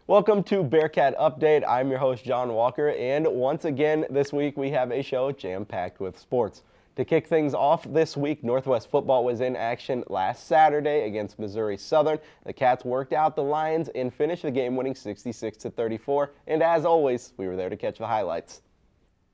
Welcome to Bearcat Update. I'm your host, John Walker, and once again this week we have a show jam-packed with sports. To kick things off this week, Northwest football was in action last Saturday against Missouri Southern. The Cats worked out the Lions and finished the game winning 66-34, and as always, we were there to catch the highlights.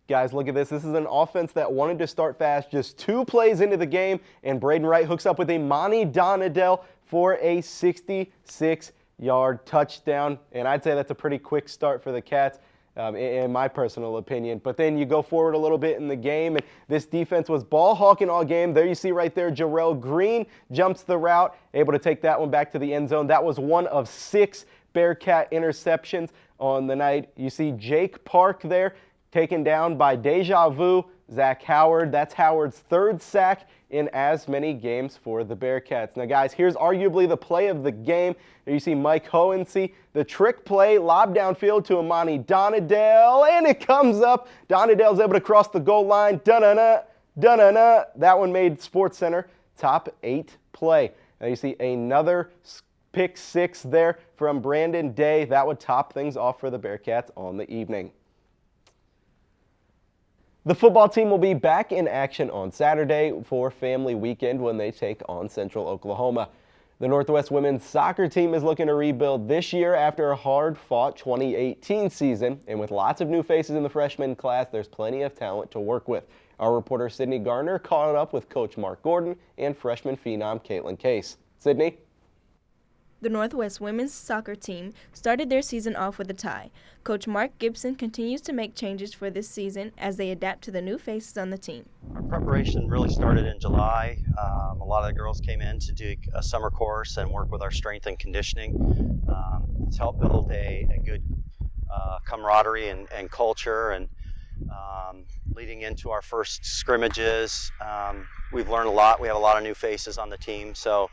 Guys, look at this. This is an offense that wanted to start fast. Just 2 plays into the game, and Braden Wright hooks up with Imani Donadell for a 66-yard touchdown. And I'd say that's a pretty quick start for the Cats, in my personal opinion. But then you go forward a little bit in the game, and this defense was ball hawking all game. There you see right there, Jarrell Green jumps the route, able to take that one back to the end zone. That was one of 6 Bearcat interceptions on the night. You see Jake Park there, taken down by Deja Vu, Zach Howard. That's Howard's 3rd sack in as many games for the Bearcats. Now, guys, here's arguably the play of the game. There you see Mike Hohensee, the trick play, lob downfield to Imani Donadell, and it comes up. Donadell's able to cross the goal line. Da-na-na, da-na-na. That one made SportsCenter top 8 play. Now you see another pick 6 there from Brandon Day. That would top things off for the Bearcats on the evening. The football team will be back in action on Saturday for family weekend when they take on Central Oklahoma. The Northwest women's soccer team is looking to rebuild this year after a hard-fought 2018 season, and with lots of new faces in the freshman class, there's plenty of talent to work with. Our reporter Sydney Garner caught up with Coach Mark Gordon and freshman phenom Caitlin Case. Sydney? The Northwest women's soccer team started their season off with a tie. Coach Mark Gibson continues to make changes for this season as they adapt to the new faces on the team. Our preparation really started in July. A lot of the girls came in to do a summer course and work with our strength and conditioning. It's helped build a good camaraderie and culture, and leading into our first scrimmages, we've learned a lot. We have a lot of new faces on the team, so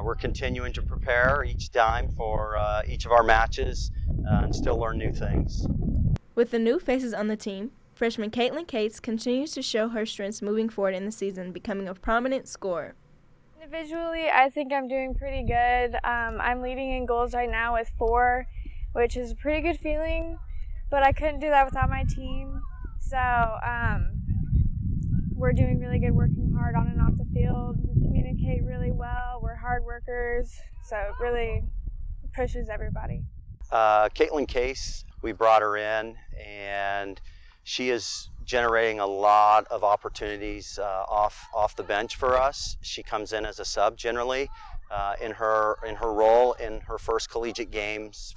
we're continuing to prepare each time for each of our matches and still learn new things. With the new faces on the team, freshman Caitlin Cates continues to show her strengths moving forward in the season, becoming a prominent scorer. Individually, I think I'm doing pretty good. I'm leading in goals right now with 4, which is a pretty good feeling, but I couldn't do that without my team. So we're doing really good, working hard on and off the field. We communicate really well. We're hard workers, so it really pushes everybody. Caitlin Case, we brought her in, and she is generating a lot of opportunities off the bench for us. She comes in as a sub generally in her role in her first 4 collegiate games.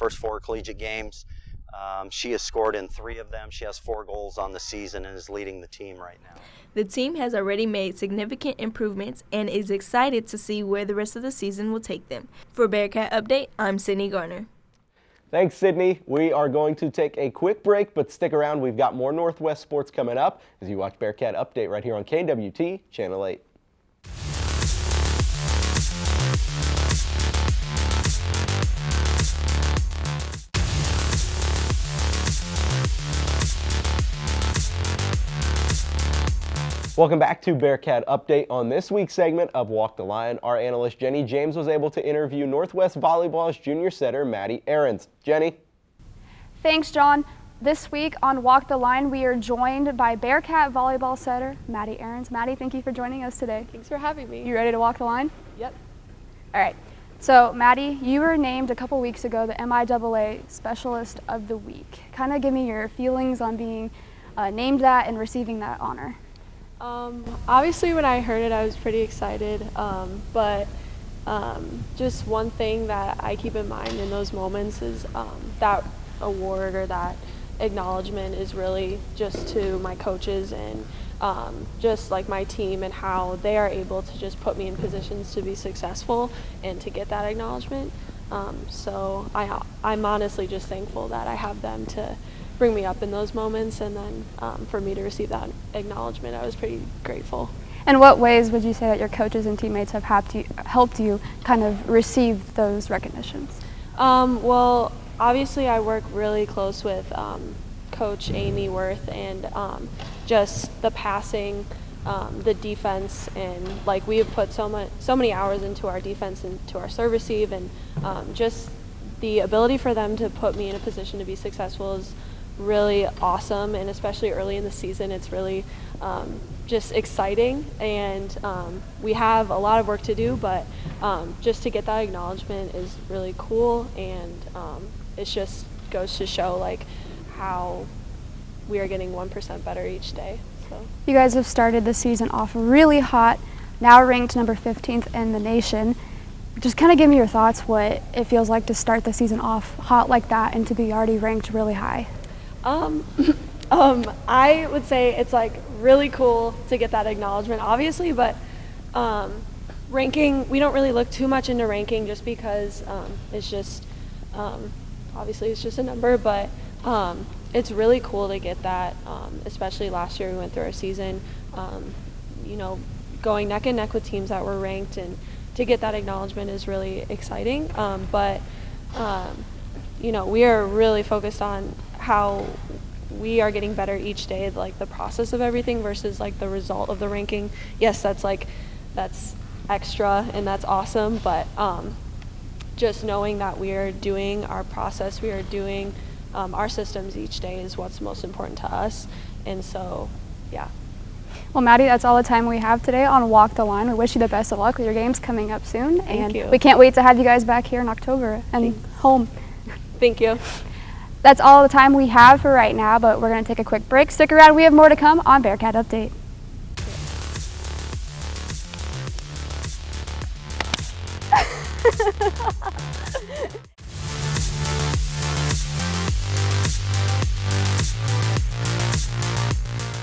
She has scored in 3 of them. She has 4 goals on the season and is leading the team right now. The team has already made significant improvements and is excited to see where the rest of the season will take them. For Bearcat Update, I'm Sydney Garner. Thanks, Sydney. We are going to take a quick break, but stick around. We've got more Northwest sports coming up as you watch Bearcat Update right here on KNWT Channel 8. Welcome back to Bearcat Update. On this week's segment of Walk the Line, our analyst Jenny James was able to interview Northwest Volleyball's junior setter Maddie Ahrens. Jenny? Thanks, John. This week on Walk the Line, we are joined by Bearcat volleyball setter Maddie Ahrens. Maddie, thank you for joining us today. Thanks for having me. You ready to walk the line? Yep. All right. So, Maddie, you were named a couple weeks ago the MIAA Specialist of the Week. Kind of give me your feelings on being named that and receiving that honor. Obviously when I heard it I was pretty excited, but just one thing that I keep in mind in those moments is that award or that acknowledgement is really just to my coaches and just like my team and how they are able to just put me in positions to be successful and to get that acknowledgement. So I'm honestly just thankful that I have them to bring me up in those moments, and then for me to receive that acknowledgement, I was pretty grateful. In what ways would you say that your coaches and teammates have helped you kind of receive those recognitions? Well, obviously I work really close with Coach Amy Worth, and just the passing, the defense, and like we have put so many hours into our defense and to our serve receive, and just the ability for them to put me in a position to be successful is really awesome, and especially early in the season, it's really just exciting, and we have a lot of work to do, but just to get that acknowledgement is really cool, and it just goes to show like how we are getting 1% better each day. So You guys have started the season off really hot, now ranked number 15th in the nation. Just kind of give me your thoughts what it feels like to start the season off hot like that and to be already ranked really high. I would say it's like really cool to get that acknowledgement, obviously, but ranking, we don't really look too much into ranking just because it's just, obviously it's just a number, but it's really cool to get that, especially last year we went through our season, you know, going neck and neck with teams that were ranked, and to get that acknowledgement is really exciting, but you know, we are really focused on how we are getting better each day, like the process of everything versus like the result of the ranking. Yes, that's extra and that's awesome, but just knowing that we are doing our process, we are doing our systems each day is what's most important to us. And so, yeah. Well, Maddie, that's all the time we have today on Walk the Line. We wish you the best of luck with your games coming up soon. Thank you. We can't wait to have you guys back here in October and home. Thank you. That's all the time we have for right now, but we're going to take a quick break. Stick around, we have more to come on Bearcat Update.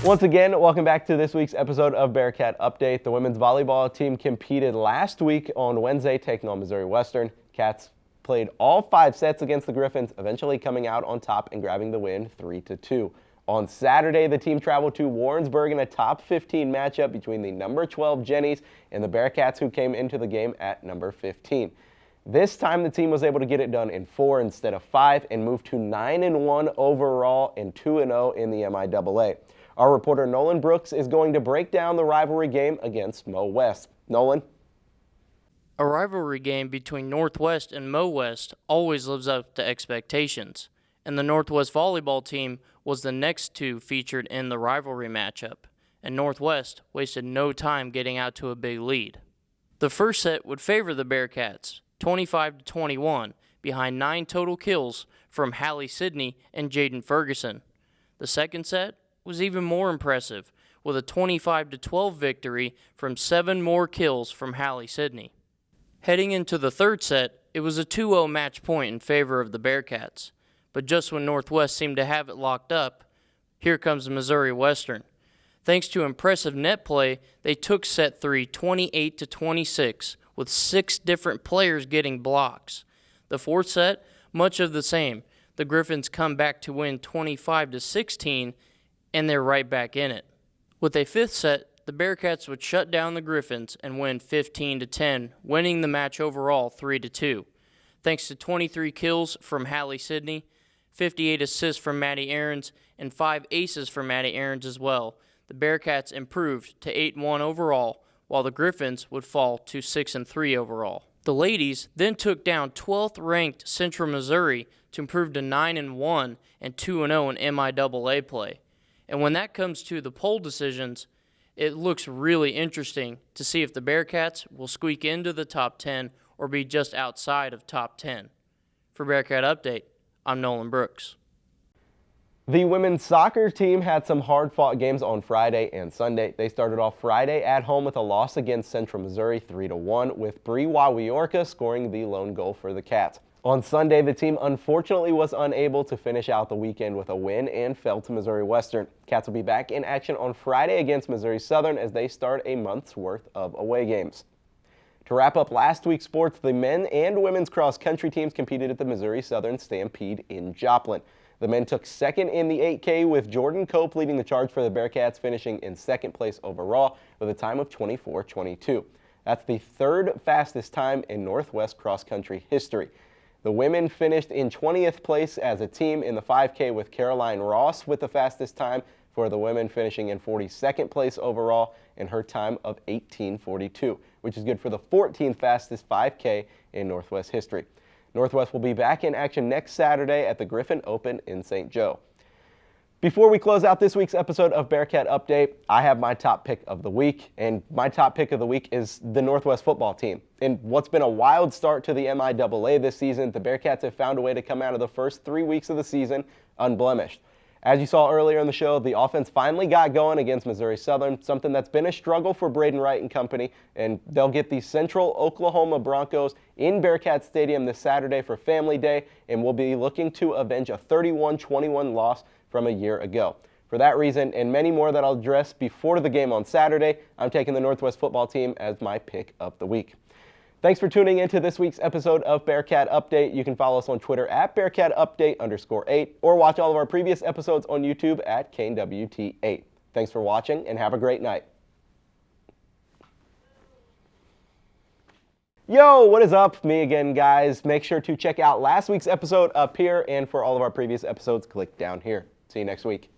Once again, welcome back to this week's episode of Bearcat Update. The women's volleyball team competed last week on Wednesday, taking on Missouri Western. Cats played all 5 sets against the Griffins, eventually coming out on top and grabbing the win 3-2. On Saturday, the team traveled to Warrensburg in a top 15 matchup between the number 12 Jennies and the Bearcats, who came into the game at number 15. This time, the team was able to get it done in 4 instead of 5 and moved to 9-1 overall and 2-0 in the MIAA. Our reporter Nolan Brooks is going to break down the rivalry game against Mo West. Nolan? A rivalry game between Northwest and Mo West always lives up to expectations, and the Northwest volleyball team was the next two featured in the rivalry matchup, and Northwest wasted no time getting out to a big lead. The first set would favor the Bearcats, 25-21, behind 9 total kills from Hallie Sidney and Jaden Ferguson. The second set was even more impressive, with a 25-12 victory from 7 more kills from Hallie Sidney. Heading into the third set, it was a 2-0 match point in favor of the Bearcats. But just when Northwest seemed to have it locked up, here comes Missouri Western. Thanks to impressive net play, they took set 3 28-26, with 6 different players getting blocks. The fourth set, much of the same. The Griffins come back to win 25-16, and they're right back in it. With a fifth set, the Bearcats would shut down the Griffins and win 15-10, winning the match overall 3-2. Thanks to 23 kills from Hallie Sidney, 58 assists from Maddie Aarons, and 5 aces from Maddie Aarons as well, the Bearcats improved to 8-1 overall, while the Griffins would fall to 6-3 overall. The ladies then took down 12th-ranked Central Missouri to improve to 9-1 and 2-0 in MIAA play. And when that comes to the poll decisions, it looks really interesting to see if the Bearcats will squeak into the top 10 or be just outside of top 10. For Bearcat Update, I'm Nolan Brooks. The women's soccer team had some hard-fought games on Friday and Sunday. They started off Friday at home with a loss against Central Missouri 3-1, with Bree Wawiorka scoring the lone goal for the Cats. On Sunday, the team unfortunately was unable to finish out the weekend with a win and fell to Missouri Western. Cats will be back in action on Friday against Missouri Southern as they start a month's worth of away games. To wrap up last week's sports, the men and women's cross-country teams competed at the Missouri Southern Stampede in Joplin. The men took second in the 8K, with Jordan Cope leading the charge for the Bearcats, finishing in second place overall with a time of 24:22. That's the 3rd fastest time in Northwest cross-country history. The women finished in 20th place as a team in the 5K, with Caroline Ross with the fastest time for the women, finishing in 42nd place overall in her time of 18:42, which is good for the 14th fastest 5K in Northwest history. Northwest will be back in action next Saturday at the Griffin Open in St. Joe. Before we close out this week's episode of Bearcat Update, I have my top pick of the week, and my top pick of the week is the Northwest football team. In what's been a wild start to the MIAA this season, the Bearcats have found a way to come out of the first 3 weeks of the season unblemished. As you saw earlier in the show, the offense finally got going against Missouri Southern, something that's been a struggle for Braden Wright and company, and they'll get the Central Oklahoma Broncos in Bearcat Stadium this Saturday for Family Day, and will be looking to avenge a 31-21 loss from a year ago. For that reason, and many more that I'll address before the game on Saturday, I'm taking the Northwest football team as my pick of the week. Thanks for tuning into this week's episode of Bearcat Update. You can follow us on Twitter at BearcatUpdate_8 or watch all of our previous episodes on YouTube at KNWT8. Thanks for watching and have a great night. Yo, what is up? Me again, guys. Make sure to check out last week's episode up here, and for all of our previous episodes, click down here. See you next week.